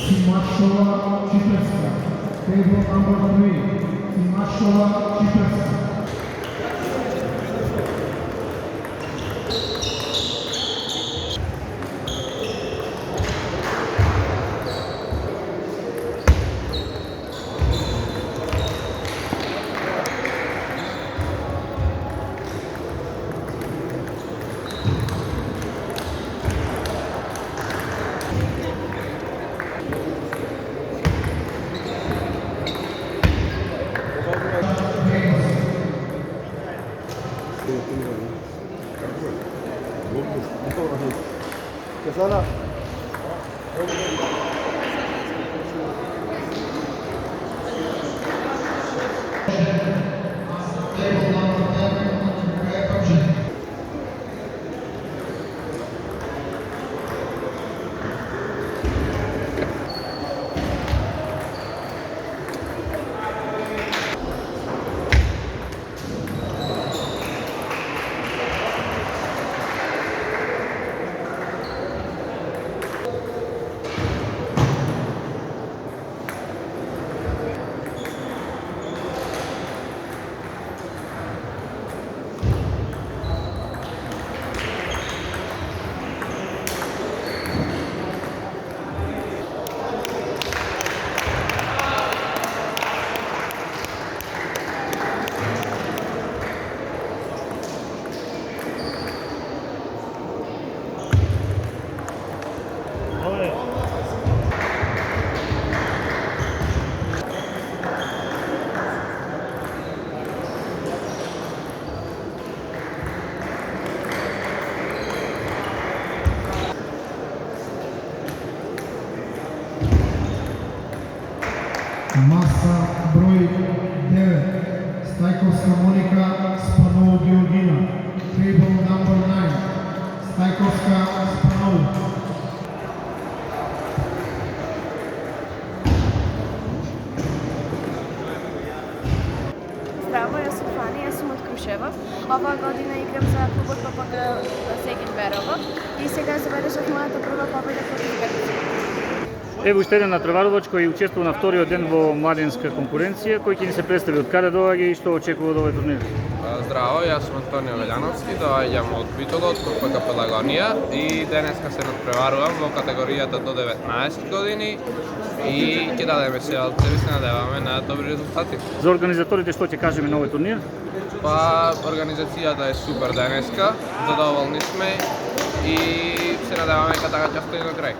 Simaszowa Ciperska. Table number 3. Simaszowa Ciperska. Kesana. Masa broj 9. Stajkovska Monika, Spanov Georgina. Table number 9. Stajkovska Spanov. Здраво, јас сум Фани, јас сум од Крушево. Оваа година играм за клубот ППГ Сегин Берово и сега забележав мојата прва победа против Грција. Ево уште еден натпреварувач кој учествува на вториот ден во младинска конкуренција, кој ќе ни се представи од каде доаѓа и што очекува од овој турнир. Здраво, јас сум Антонио Велјановски, доаѓам од Битола, од ППГ Пелагонија и денеска се натпреварувам во категоријата до 19 години и ќе дадеме се од себе, се надеваме на добри резултати. За организаторите што ќе кажеме на овој турнир? Па, организацијата е супер денеска, задоволни сме и се надеваме дека така ќе стои на крај.